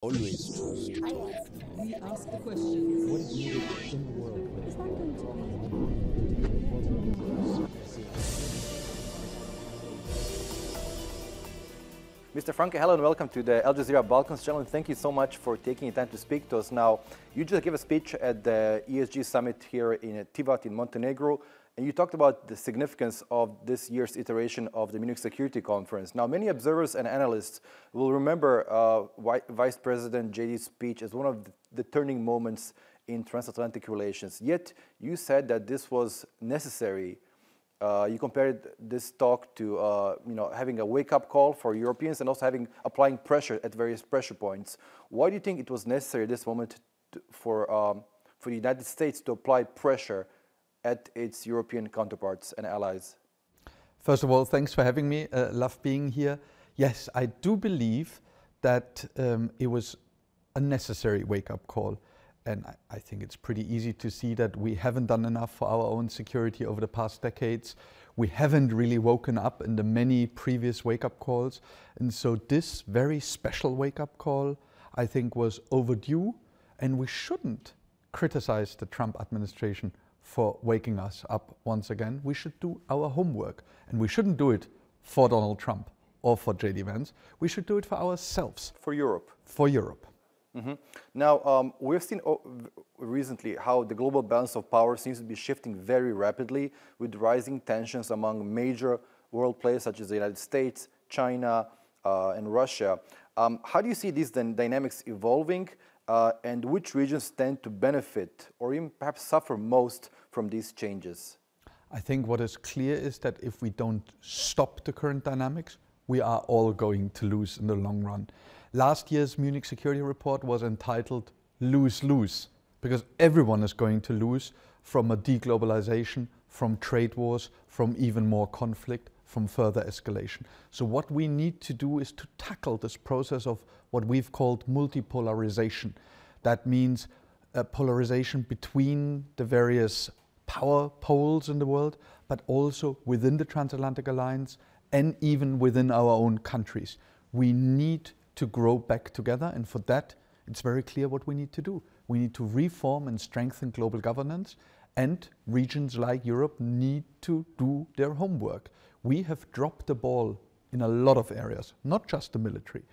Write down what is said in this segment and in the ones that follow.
Always trust. We ask the questions. What is needed in the world? Is that going to Mr. Franke, hello and welcome to the Al Jazeera Balkans channel. And thank you so much for taking the time to speak to us. Now, you just gave a speech at the ESG summit here in Tivat in Montenegro, and you talked about the significance of this year's iteration of the Munich Security Conference. Now, many observers and analysts will remember Vice President JD's speech as one of the turning moments in transatlantic relations. Yet, you said that this was necessary. You compared this talk to having a wake-up call for Europeans and also applying pressure at various pressure points. Why do you think it was necessary at this moment for the United States to apply pressure at its European counterparts and allies? First of all, thanks for having me. Love being here. Yes, I do believe that it was a necessary wake-up call. And I think it's pretty easy to see that we haven't done enough for our own security over the past decades. We haven't really woken up in the many previous wake-up calls. And so this very special wake-up call, I think, was overdue. And we shouldn't criticize the Trump administration for waking us up once again. We should do our homework. And we shouldn't do it for Donald Trump or for JD Vance. We should do it for ourselves. For Europe. For Europe. Mm-hmm. Now, we've seen recently how the global balance of power seems to be shifting very rapidly with rising tensions among major world players such as the United States, China, and Russia. How do you see these dynamics evolving, and which regions tend to benefit or even perhaps suffer most from these changes? I think what is clear is that if we don't stop the current dynamics, we are all going to lose in the long run. Last year's Munich Security Report was entitled Lose-Lose, because everyone is going to lose from a deglobalization, from trade wars, from even more conflict, from further escalation. So what we need to do is to tackle this process of what we've called multipolarization. That means a polarization between the various power poles in the world, but also within the transatlantic alliance and even within our own countries. We need to grow back together, and for that it's very clear what we need to do. We need to reform and strengthen global governance, and regions like Europe need to do their homework. We have dropped the ball in a lot of areas, not just the military,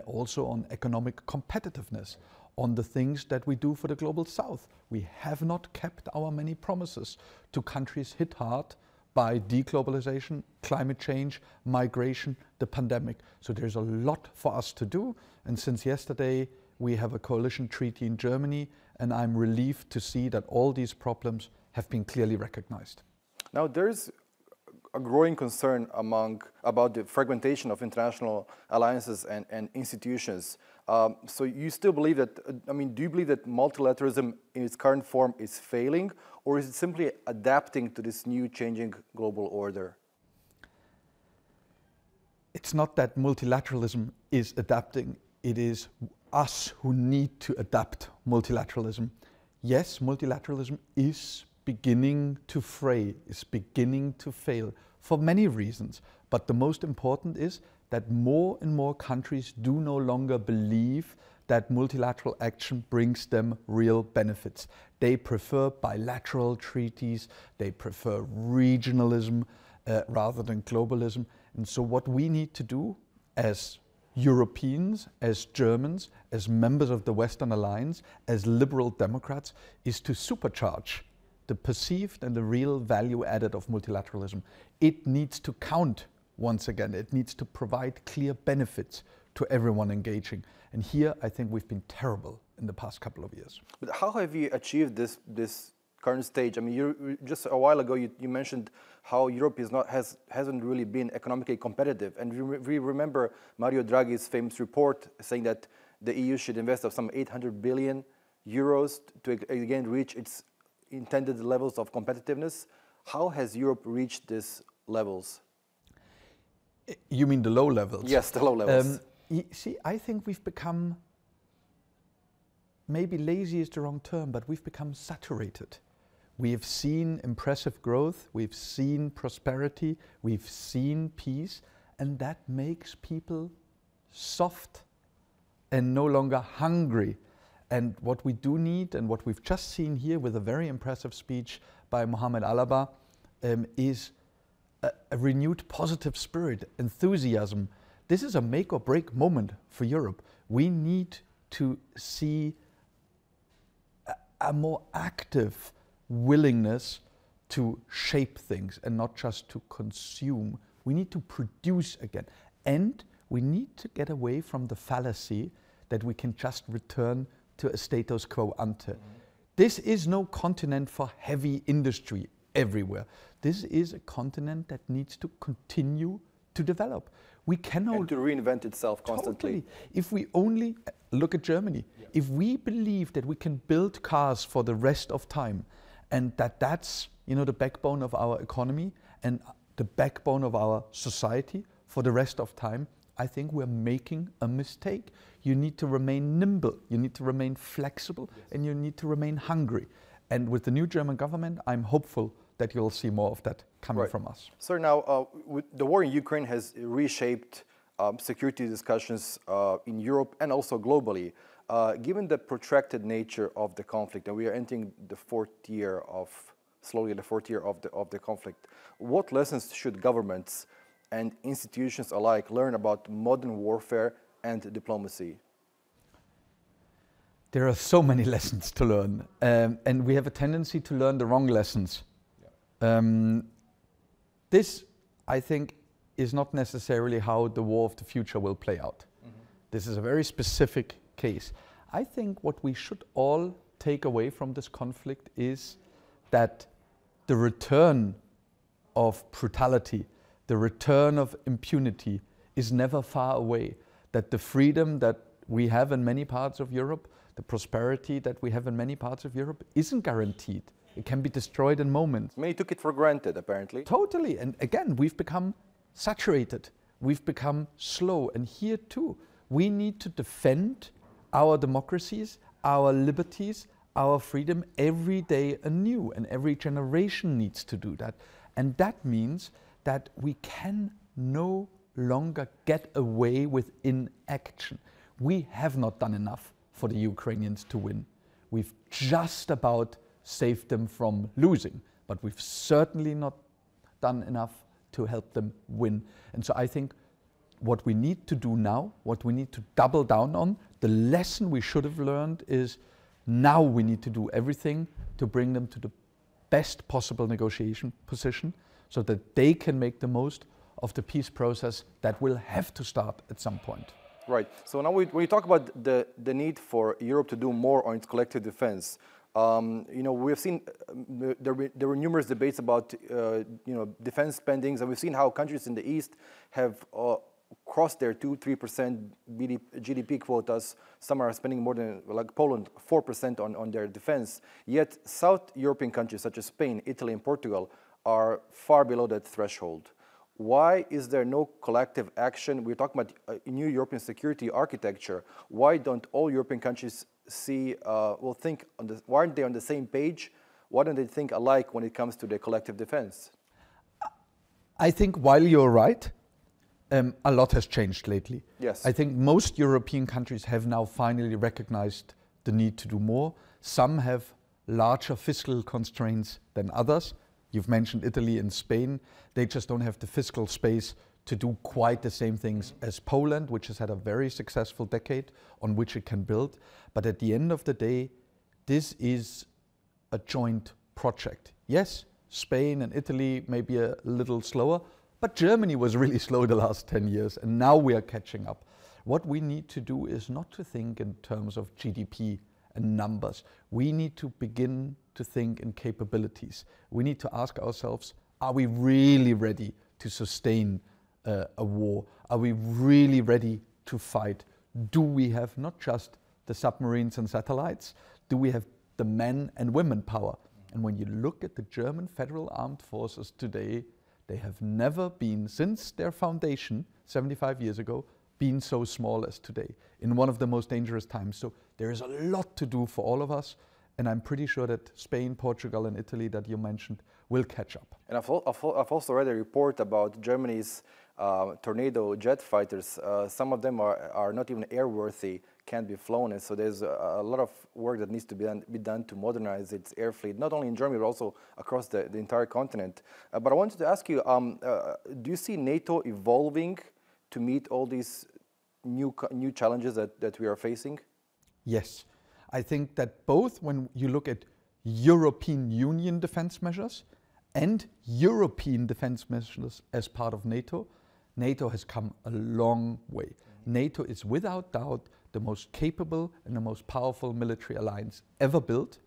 also on economic competitiveness, on the things that we do for the global south. We have not kept our many promises to countries hit hard by deglobalization, climate change, migration, the pandemic. So there's a lot for us to do. And since yesterday, we have a coalition treaty in Germany, and I'm relieved to see that all these problems have been clearly recognized. Now, there's a growing concern about the fragmentation of international alliances and institutions. So you still believe that, do you believe that multilateralism in its current form is failing, or is it simply adapting to this new changing global order? It's not that multilateralism is adapting, it is us who need to adapt multilateralism. Yes, multilateralism is beginning to fray, is beginning to fail for many reasons. But the most important is that more and more countries do no longer believe that multilateral action brings them real benefits. They prefer bilateral treaties, they prefer regionalism rather than globalism. And so what we need to do as Europeans, as Germans, as members of the Western Alliance, as liberal Democrats, is to supercharge the perceived and the real value added of multilateralism. It needs to count once again. It needs to provide clear benefits to everyone engaging. And here, I think we've been terrible in the past couple of years. But how have you achieved this current stage? Just a while ago, you mentioned how Europe hasn't really been economically competitive. And we remember Mario Draghi's famous report saying that the EU should invest of some 800 billion euros to again reach its intended levels of competitiveness. How has Europe reached these levels? You mean the low levels? Yes, the low levels. See, I think we've become, maybe lazy is the wrong term, but we've become saturated. We have seen impressive growth, we've seen prosperity, we've seen peace, and that makes people soft and no longer hungry. And what we do need, and what we've just seen here with a very impressive speech by Mohamed Alaba, is a renewed positive spirit, enthusiasm. This is a make or break moment for Europe. We need to see a more active willingness to shape things and not just to consume. We need to produce again. And we need to get away from the fallacy that we can just return to a status quo ante. This is no continent for heavy industry everywhere. This is a continent that needs to continue to develop. We cannot... And to reinvent itself constantly. Totally. If we only look at Germany, if we believe that we can build cars for the rest of time, and that's, you know, the backbone of our economy and the backbone of our society for the rest of time, I think we're making a mistake. You need to remain nimble, you need to remain flexible, and you need to remain hungry. And with the new German government, I'm hopeful that you'll see more of that coming from us. So now, the war in Ukraine has reshaped security discussions in Europe and also globally. Given the protracted nature of the conflict, and we are entering the slowly the fourth year of the conflict, what lessons should governments and institutions alike learn about modern warfare and diplomacy? There are so many lessons to learn, and we have a tendency to learn the wrong lessons. This, I think, is not necessarily how the war of the future will play out. This is a very specific case. I think what we should all take away from this conflict is that the return of brutality, the return of impunity is never far away. That the freedom that we have in many parts of Europe, the prosperity that we have in many parts of Europe isn't guaranteed. It can be destroyed in moments. Many took it for granted, apparently. Totally. And again, we've become saturated. We've become slow. And here too, we need to defend our democracies, our liberties, our freedom every day anew. And every generation needs to do that. And that means that we can no longer get away with inaction. We have not done enough for the Ukrainians to win. We've just about saved them from losing, but we've certainly not done enough to help them win. And so I think what we need to do now, what we need to double down on, the lesson we should have learned is now we need to do everything to bring them to the best possible negotiation position so that they can make the most of the peace process that will have to start at some point. Right. So now when you talk about the need for Europe to do more on its collective defense, you know, we've seen there were numerous debates about you know, defense spendings, and we've seen how countries in the East have crossed their 2-3% GDP quotas. Some are spending more than, like Poland, 4% on their defense. Yet South European countries such as Spain, Italy, and Portugal are far below that threshold. Why is there no collective action? We're talking about a new European security architecture. Why don't all European countries think on the, why aren't they on the same page? Why don't they think alike when it comes to their collective defense? I think while you're right, a lot has changed lately. Yes. I think most European countries have now finally recognized the need to do more. Some have larger fiscal constraints than others. You've mentioned Italy and Spain. They just don't have the fiscal space to do quite the same things as Poland, which has had a very successful decade on which it can build. But at the end of the day, this is a joint project. Yes, Spain and Italy may be a little slower, but Germany was really slow the last 10 years, and now we are catching up. What we need to do is not to think in terms of GDP and numbers. We need to begin to think in capabilities. We need to ask ourselves, are we really ready to sustain a war? Are we really ready to fight? Do we have not just the submarines and satellites? Do we have the men and women power? And when you look at the German Federal Armed Forces today, they have never been, since their foundation 75 years ago, been so small as today, in one of the most dangerous times. So there is a lot to do for all of us, and I'm pretty sure that Spain, Portugal, and Italy that you mentioned will catch up. And I've also read a report about Germany's Tornado jet fighters. Some of them are not even airworthy. can't be flown. And so there's a lot of work that needs to be done to modernize its air fleet, not only in Germany, but also across the entire continent. But I wanted to ask you, do you see NATO evolving to meet all these new challenges that we are facing? Yes. I think that both when you look at European Union defense measures and European defense measures as part of NATO, NATO has come a long way. NATO is without doubt the most capable and the most powerful military alliance ever built.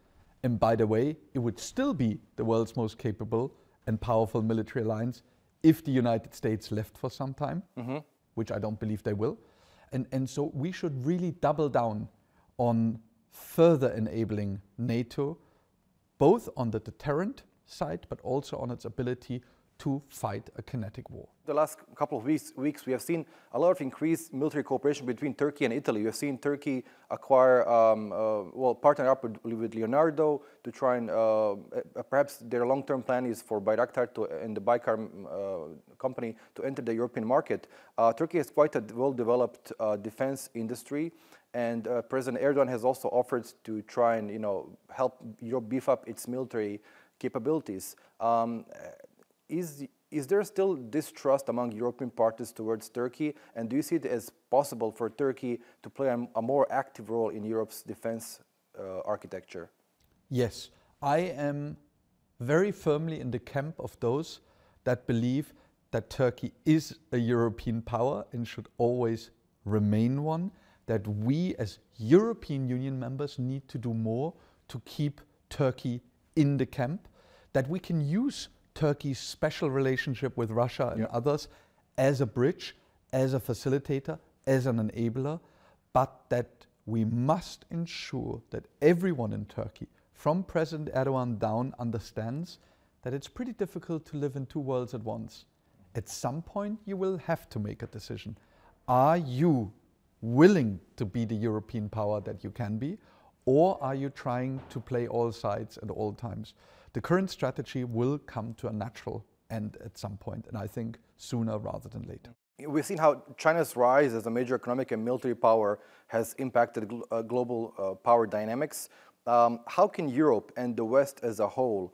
And by the way, it would still be the world's most capable and powerful military alliance if the United States left for some time, which I don't believe they will. And so we should really double down on further enabling NATO, both on the deterrent side, but also on its ability to fight a kinetic war. The last couple of weeks, we have seen a lot of increased military cooperation between Turkey and Italy. We have seen Turkey acquire, partner up with Leonardo to try and, perhaps their long-term plan is for Bayraktar and the Baykar company to enter the European market. Turkey has quite a well-developed defense industry, and President Erdogan has also offered to try and, help Europe beef up its military capabilities. Is there still distrust among European parties towards Turkey? And do you see it as possible for Turkey to play a more active role in Europe's defense architecture? Yes, I am very firmly in the camp of those that believe that Turkey is a European power and should always remain one, that we as European Union members need to do more to keep Turkey in the camp, that we can use Turkey's special relationship with Russia and others as a bridge, as a facilitator, as an enabler, but that we must ensure that everyone in Turkey, from President Erdogan down, understands that it's pretty difficult to live in two worlds at once. At some point, you will have to make a decision. Are you willing to be the European power that you can be, or are you trying to play all sides at all times? The current strategy will come to a natural end at some point, and I think sooner rather than later. We've seen how China's rise as a major economic and military power has impacted global power dynamics. How can Europe and the West as a whole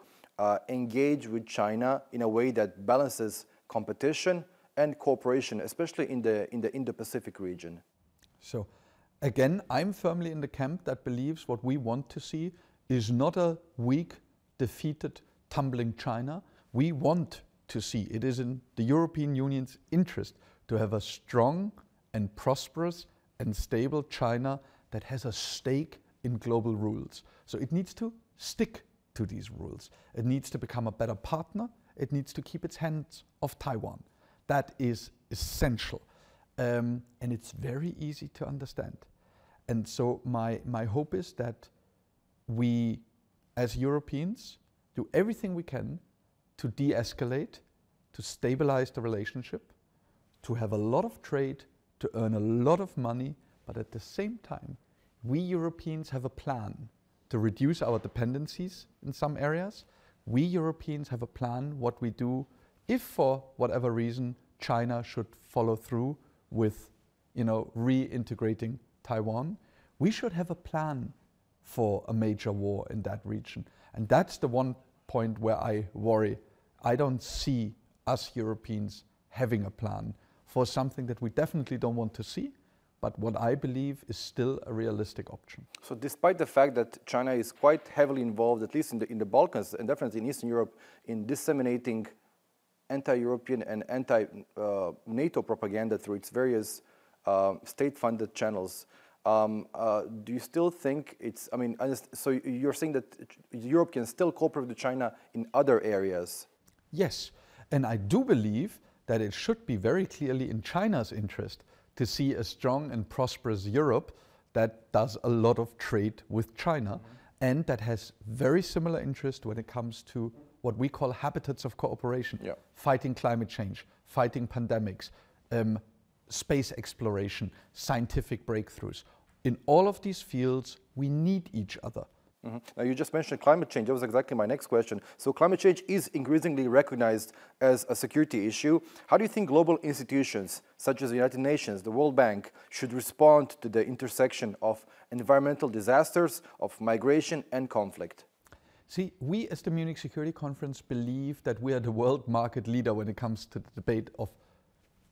engage with China in a way that balances competition and cooperation, especially in the Indo-Pacific region? So, again, I'm firmly in the camp that believes what we want to see is not a weak, defeated, tumbling China. We want to see, it is in the European Union's interest to have a strong and prosperous and stable China that has a stake in global rules. So it needs to stick to these rules. It needs to become a better partner. It needs to keep its hands off Taiwan. That is essential. And it's very easy to understand. And so my hope is that we, as Europeans, do everything we can to de-escalate, to stabilize the relationship, to have a lot of trade, to earn a lot of money, but at the same time, we Europeans have a plan to reduce our dependencies in some areas. We Europeans have a plan what we do if for whatever reason China should follow through with, reintegrating Taiwan. We should have a plan for a major war in that region. And that's the one point where I worry. I don't see us Europeans having a plan for something that we definitely don't want to see, but what I believe is still a realistic option. So despite the fact that China is quite heavily involved, at least in the Balkans and definitely in Eastern Europe, in disseminating anti-European and anti-NATO propaganda through its various state-funded channels, do you still think it's, so you're saying that Europe can still cooperate with China in other areas? Yes, and I do believe that it should be very clearly in China's interest to see a strong and prosperous Europe that does a lot of trade with China and that has very similar interest when it comes to what we call habitats of cooperation, fighting climate change, fighting pandemics, space exploration, scientific breakthroughs. In all of these fields, we need each other. Now, you just mentioned climate change. That was exactly my next question. So climate change is increasingly recognized as a security issue. How do you think global institutions, such as the United Nations, the World Bank, should respond to the intersection of environmental disasters, of migration and conflict? See, we as the Munich Security Conference believe that we are the world market leader when it comes to the debate of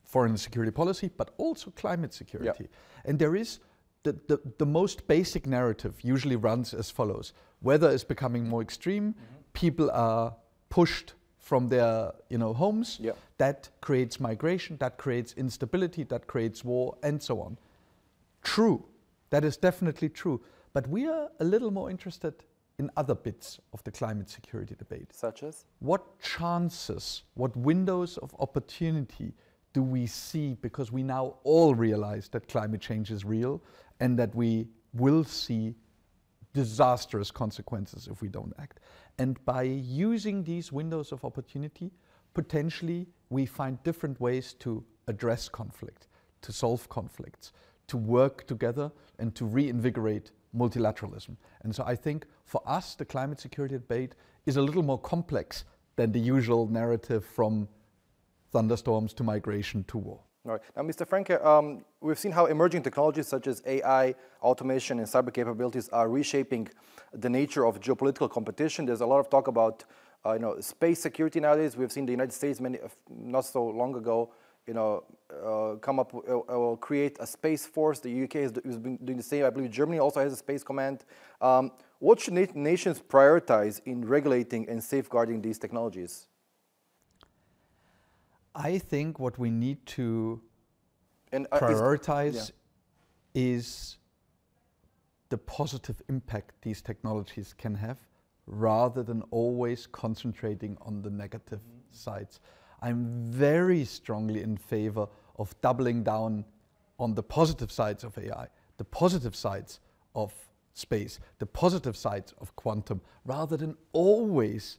foreign security policy, but also climate security. And there is the most basic narrative usually runs as follows. Weather is becoming more extreme, people are pushed from their homes, that creates migration, that creates instability, that creates war, and so on. True, that is definitely true. But we are a little more interested in other bits of the climate security debate. Such as? What chances, what windows of opportunity do we see, because we now all realize that climate change is real and that we will see disastrous consequences if we don't act. And by using these windows of opportunity, potentially we find different ways to address conflict, to solve conflicts, to work together and to reinvigorate multilateralism. And so I think for us, the climate security debate is a little more complex than the usual narrative from thunderstorms to migration to war. All right. Now, Mr. Franke, we've seen how emerging technologies such as AI, automation, and cyber capabilities are reshaping the nature of geopolitical competition. There's a lot of talk about, space security nowadays. We've seen the United States not so long ago, come up or create a space force. The UK has been doing the same. I believe Germany also has a space command. What should nations prioritize in regulating and safeguarding these technologies? I think what we need to prioritize is the positive impact these technologies can have, rather than always concentrating on the negative sides. I'm very strongly in favor of doubling down on the positive sides of AI, the positive sides of space, the positive sides of quantum, rather than always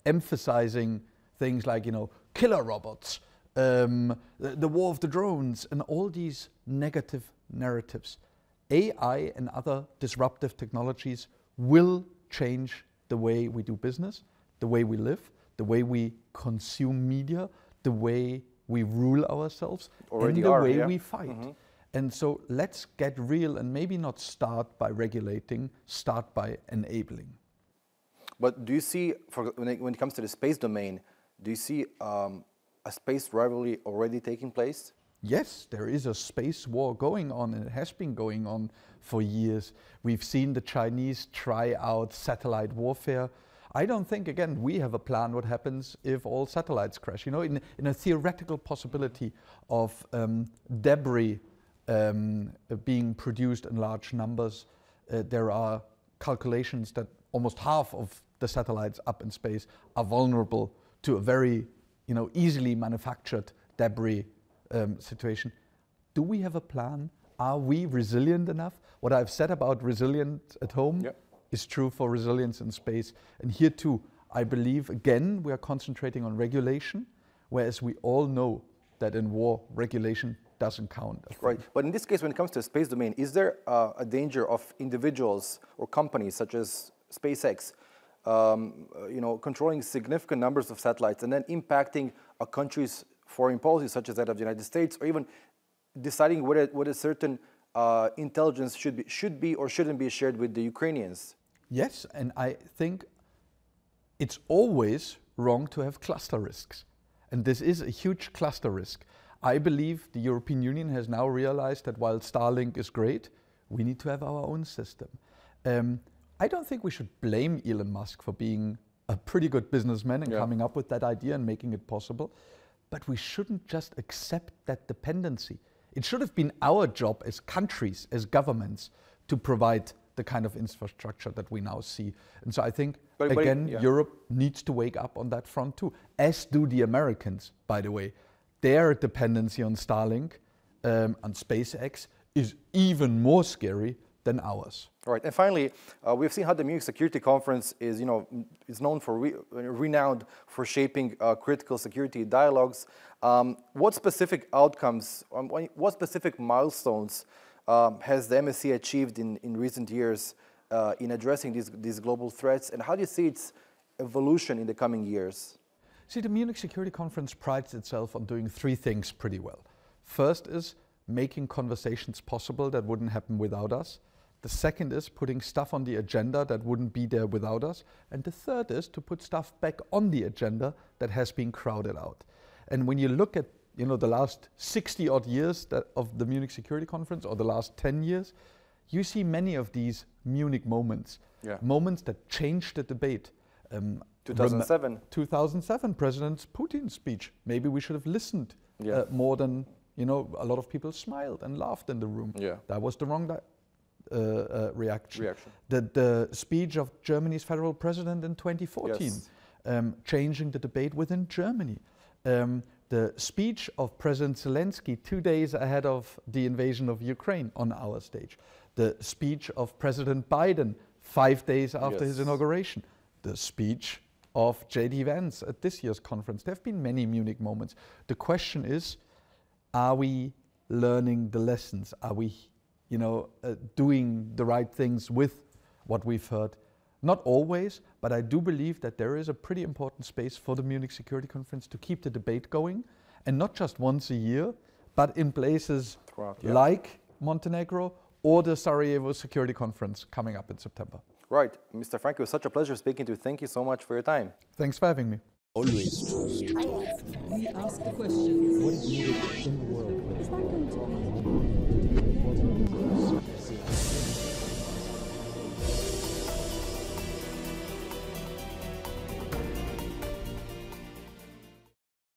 emphasizing things like, killer robots, the war of the drones, and all these negative narratives. AI and other disruptive technologies will change the way we do business, the way we live, the way we consume media, the way we rule ourselves, and the way we fight. And so let's get real and maybe not start by regulating, start by enabling. But do you see, when it comes to the space domain, do you see a space rivalry already taking place? Yes, there is a space war going on, and it has been going on for years. We've seen the Chinese try out satellite warfare. I don't think, again, we have a plan what happens if all satellites crash. In a theoretical possibility of debris being produced in large numbers, there are calculations that almost half of the satellites up in space are vulnerable to a very easily manufactured debris situation. Do we have a plan? Are we resilient enough? What I've said about resilient at home is true for resilience in space. And here too, I believe, again, we are concentrating on regulation, whereas we all know that in war, regulation doesn't count. Right, but in this case, when it comes to the space domain, is there a danger of individuals or companies such as SpaceX controlling significant numbers of satellites and then impacting a country's foreign policy, such as that of the United States, or even deciding whether certain intelligence should be or shouldn't be shared with the Ukrainians? Yes, and I think it's always wrong to have cluster risks. And this is a huge cluster risk. I believe the European Union has now realized that while Starlink is great, we need to have our own system. I don't think we should blame Elon Musk for being a pretty good businessman and coming up with that idea and making it possible. But we shouldn't just accept that dependency. It should have been our job as countries, as governments, to provide the kind of infrastructure that we now see. And so I think, Europe needs to wake up on that front too, as do the Americans, by the way. Their dependency on Starlink, on SpaceX, is even more scary than ours. All right, and finally, we've seen how the Munich Security Conference is, is known for renowned for shaping critical security dialogues. What specific outcomes, what specific milestones has the MSC achieved in recent years in addressing these global threats, and how do you see its evolution in the coming years? See, the Munich Security Conference prides itself on doing three things pretty well. First is making conversations possible that wouldn't happen without us. The second is putting stuff on the agenda that wouldn't be there without us. And the third is to put stuff back on the agenda that has been crowded out. And when you look at the last 60 odd years of the Munich Security Conference, or the last 10 years, you see many of these Munich moments, moments that changed the debate. 2007. 2007, President Putin's speech. Maybe we should have listened more than, a lot of people smiled and laughed in the room. Yeah. That was the wrong reaction. The speech of Germany's federal president in 2014, changing the debate within Germany. The speech of President Zelensky 2 days ahead of the invasion of Ukraine on our stage. The speech of President Biden 5 days after his inauguration. The speech of J.D. Vance at this year's conference. There have been many Munich moments. The question is, are we learning the lessons? Are we doing the right things with what we've heard? Not always, but I do believe that there is a pretty important space for the Munich Security Conference to keep the debate going, and not just once a year, but in places like Montenegro or the Sarajevo Security Conference coming up in September. Right. Mr. Franke, it was such a pleasure speaking to you. Thank you so much for your time. Thanks for having me. Always trust. We ask the questions. What is needed in the world?